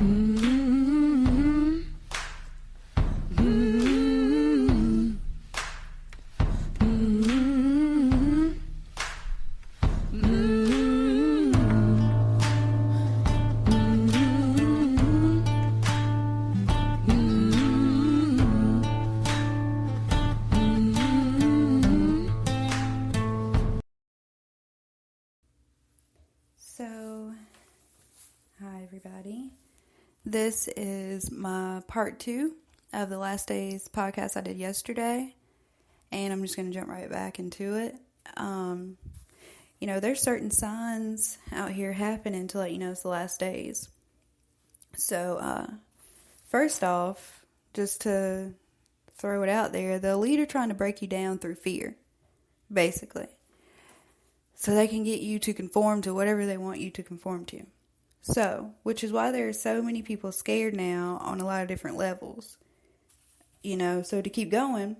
Hi everybody. This is my part 2 of the Last Days podcast I did yesterday, and I'm just going to jump right back into it. There's certain signs out here happening to let you know it's the last days. So, first off, just to throw it out there, the elite are trying to break you down through fear, basically. So they can get you to conform to whatever they want you to conform to. So, which is why there are so many people scared now on a lot of different levels. So to keep going,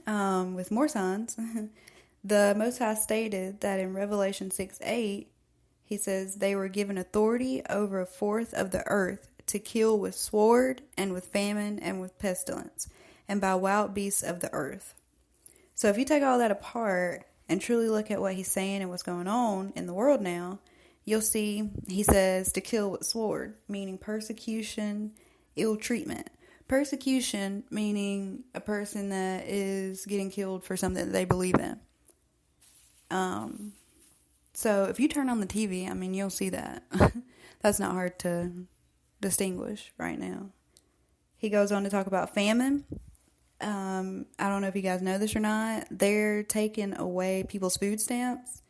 with more signs, the Most High stated that in Revelation 6:8, he says they were given authority over a fourth of the earth to kill with sword and with famine and with pestilence and by wild beasts of the earth. So if you take all that apart and truly look at what he's saying and what's going on in the world now, you'll see he says to kill with sword, meaning persecution, ill treatment. Persecution meaning a person that is getting killed for something that they believe in. So if you turn on the TV, you'll see that. That's not hard to distinguish right now. He goes on to talk about famine. I don't know if you guys know this or not. They're taking away people's food stamps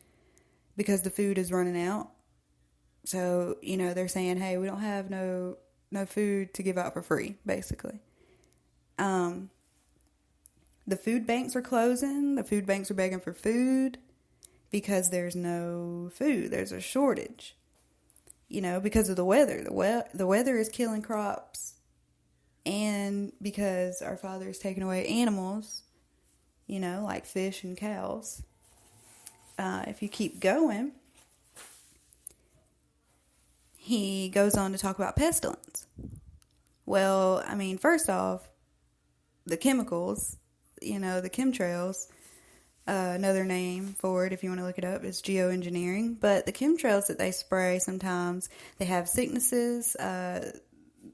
because the food is running out. So, they're saying, hey, we don't have no food to give out for free, basically. The food banks are closing. The food banks are begging for food because there's no food. There's a shortage, because of the weather. The weather is killing crops, and because our Father is taking away animals, like fish and cows. If you keep going, he goes on to talk about pestilence. Well, first off, the chemicals, the chemtrails, another name for it, if you want to look it up, is geoengineering. But the chemtrails that they spray, sometimes they have sicknesses,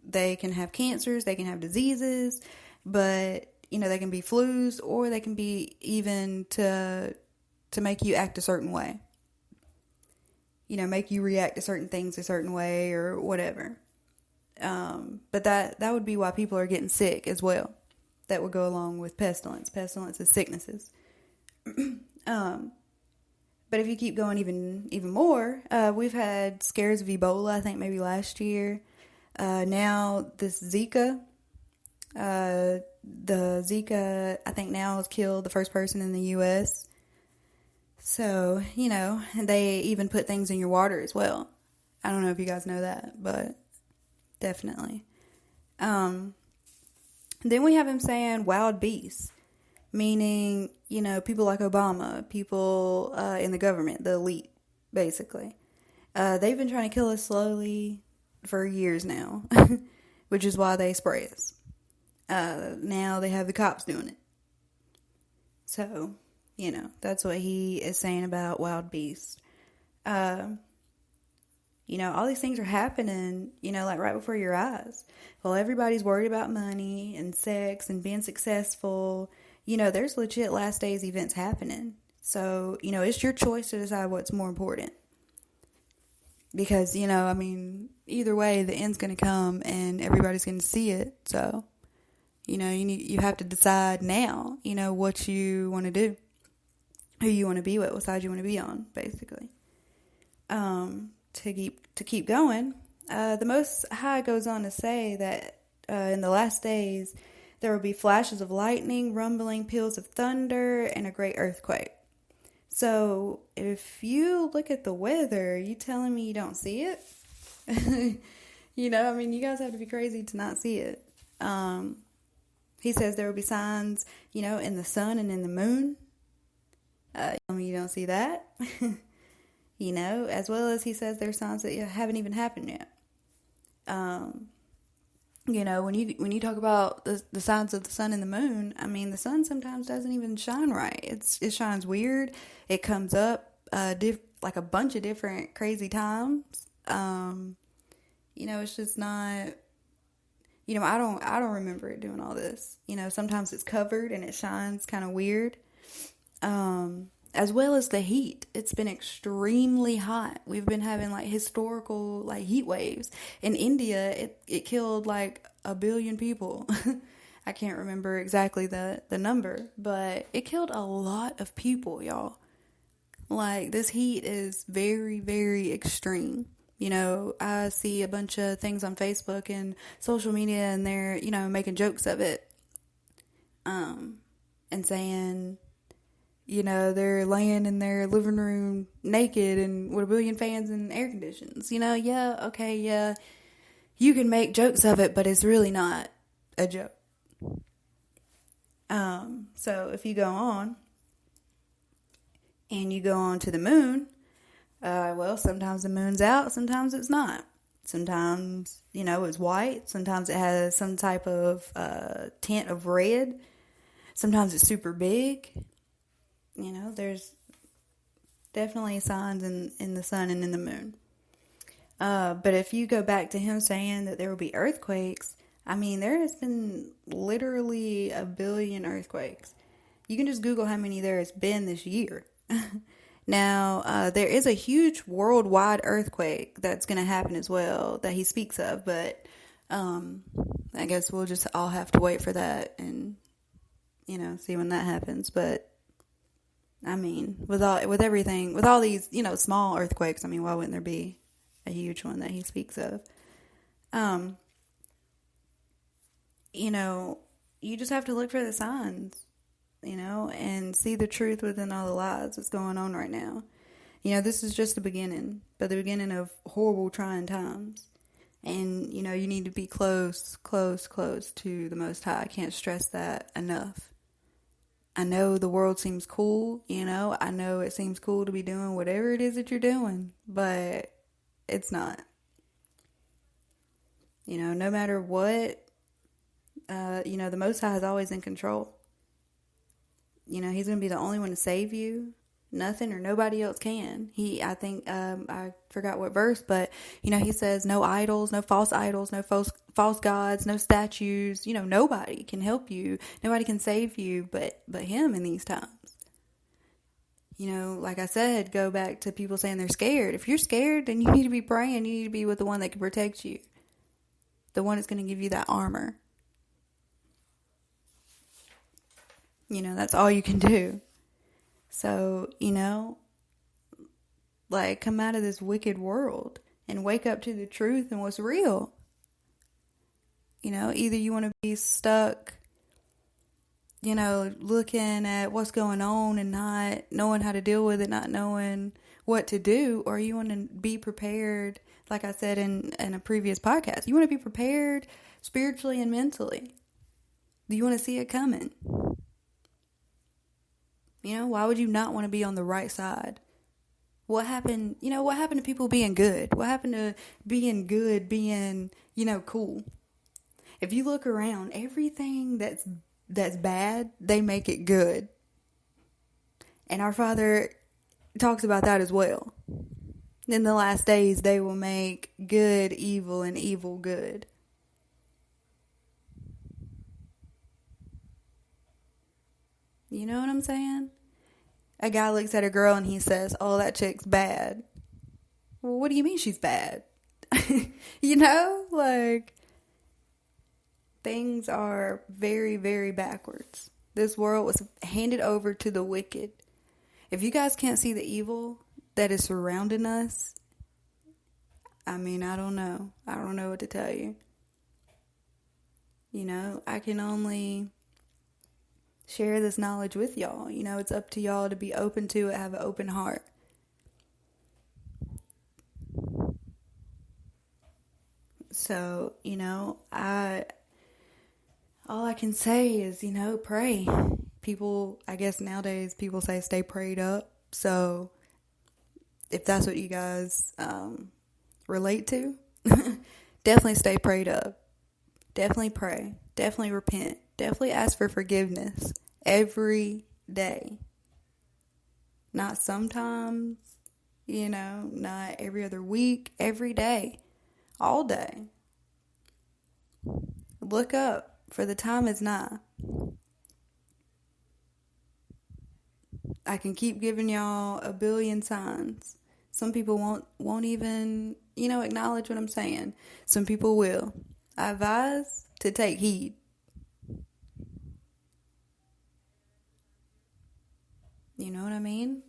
they can have cancers, they can have diseases, but, they can be flus, or they can be even to make you act a certain way. Make you react to certain things a certain way or whatever. But that would be why people are getting sick as well. That would go along with pestilence. Pestilence is sicknesses. But if you keep going even more, we've had scares of Ebola, I think maybe last year. Now this Zika, the Zika, I think now has killed the first person in the U.S., So, they even put things in your water as well. I don't know if you guys know that, but definitely. Then we have him saying wild beasts, meaning, people like Obama, people in the government, the elite, basically. They've been trying to kill us slowly for years now, which is why they spray us. Now they have the cops doing it. So, that's what he is saying about wild beasts. All these things are happening, like right before your eyes. Well, everybody's worried about money and sex and being successful. There's legit last days events happening. So, it's your choice to decide what's more important. Because, either way, the end's going to come and everybody's going to see it. So, you have to decide now, what you want to do. Who you want to be with, what side you want to be on, basically. To keep going, the Most High goes on to say that in the last days there will be flashes of lightning, rumbling, peals of thunder, and a great earthquake. So if you look at the weather, you telling me you don't see it? You guys have to be crazy to not see it. He says there will be signs, in the sun and in the moon. You don't see that, as well as he says there's signs that haven't even happened yet. When you talk about the signs of the sun and the moon, I mean, the sun sometimes doesn't even shine right. It shines weird. It comes up like a bunch of different crazy times. It's just not. I don't remember it doing all this. Sometimes it's covered and it shines kind of weird. As well as the heat. It's been extremely hot. We've been having like historical like heat waves. In India, it killed like 1 billion people. I can't remember exactly the number, but it killed a lot of people, y'all. Like, this heat is very, very extreme. I see a bunch of things on Facebook and social media, and they're, making jokes of it. And saying, they're laying in their living room naked and with 1 billion fans and air conditions. Yeah, okay, yeah. You can make jokes of it, but it's really not a joke. So if you go on and you go on to the moon, well, sometimes the moon's out, sometimes it's not. Sometimes, it's white. Sometimes it has some type of tint of red. Sometimes it's super big. There's definitely signs in the sun and in the moon. But if you go back to him saying that there will be earthquakes, I mean, there has been literally 1 billion earthquakes. You can just Google how many there has been this year. Now, there is a huge worldwide earthquake that's going to happen as well that he speaks of, but I guess we'll just all have to wait for that and, see when that happens. But, I mean, with all these, small earthquakes, I mean, why wouldn't there be a huge one that he speaks of? You just have to look for the signs. And see the truth within all the lies that's going on right now. This is just the beginning, but the beginning of horrible, trying times. And, you need to be close to the Most High. I can't stress that enough. I know the world seems cool, I know it seems cool to be doing whatever it is that you're doing, but it's not. No matter what, the Most High is always in control. He's going to be the only one to save you. Nothing or nobody else can. I forgot what verse, but, he says no idols, no false false gods, no statues. Nobody can help you. Nobody can save you but him in these times. Like I said, go back to people saying they're scared. If you're scared, then you need to be praying. You need to be with the one that can protect you. The one that's going to give you that armor. That's all you can do. So, come out of this wicked world and wake up to the truth and what's real. Either you want to be stuck, looking at what's going on and not knowing how to deal with it, not knowing what to do, or you want to be prepared, like I said in a previous podcast. You want to be prepared spiritually and mentally. You want to see it coming. Why would you not want to be on the right side? What happened? What happened to people being good? What happened to being good, being, cool? If you look around, everything that's bad, they make it good. And our Father talks about that as well. In the last days, they will make good evil and evil good. You know what I'm saying? A guy looks at a girl and he says, "Oh, that chick's bad." Well, what do you mean she's bad? Things are very, very backwards. This world was handed over to the wicked. If you guys can't see the evil that is surrounding us, I mean, I don't know. I don't know what to tell you. I can only share this knowledge with y'all. It's up to y'all to be open to it, have an open heart. So, all I can say is, pray. People, I guess nowadays people say stay prayed up. So if that's what you guys relate to, definitely stay prayed up. Definitely pray. Definitely repent. Definitely ask for forgiveness every day. Not sometimes, not every other week, every day, all day. Look up, for the time is nigh. I can keep giving y'all a billion signs. Some people won't even, acknowledge what I'm saying. Some people will. I advise to take heed. You know what I mean?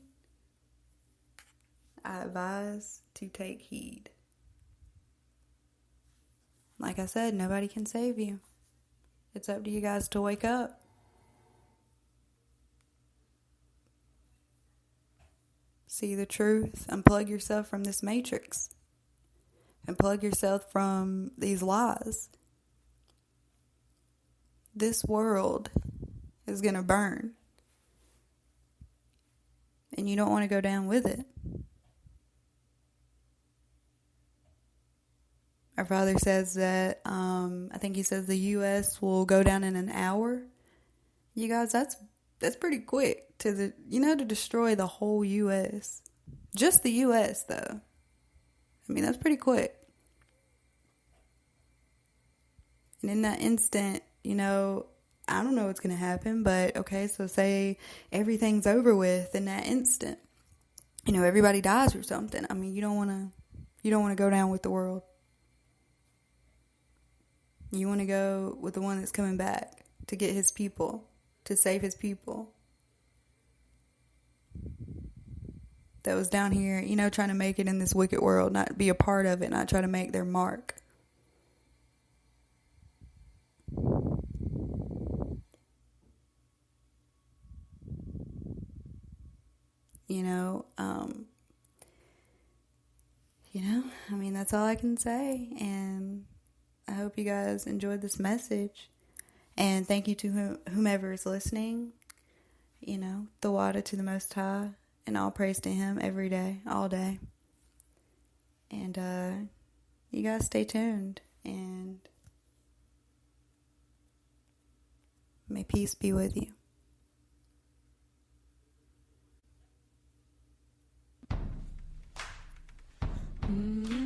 I advise to take heed. Like I said, nobody can save you. It's up to you guys to wake up. See the truth. Unplug yourself from this matrix. Unplug yourself from these lies. This world is going to burn. And you don't want to go down with it. Our Father says that, I think he says the U.S. will go down in an hour. You guys, that's pretty quick to destroy the whole U.S. Just the U.S. though. I mean, that's pretty quick. And in that instant, I don't know what's going to happen, but okay, so say everything's over with in that instant. Everybody dies or something. I mean, you don't want to go down with the world. You want to go with the one that's coming back to get his people, to save his people. That was down here, trying to make it in this wicked world, not be a part of it, not try to make their mark. I mean, that's all I can say. And I hope you guys enjoyed this message. And thank you to whomever is listening. The water to the Most High. And all praise to him every day, all day. And you guys stay tuned. And may peace be with you. Mm-hmm.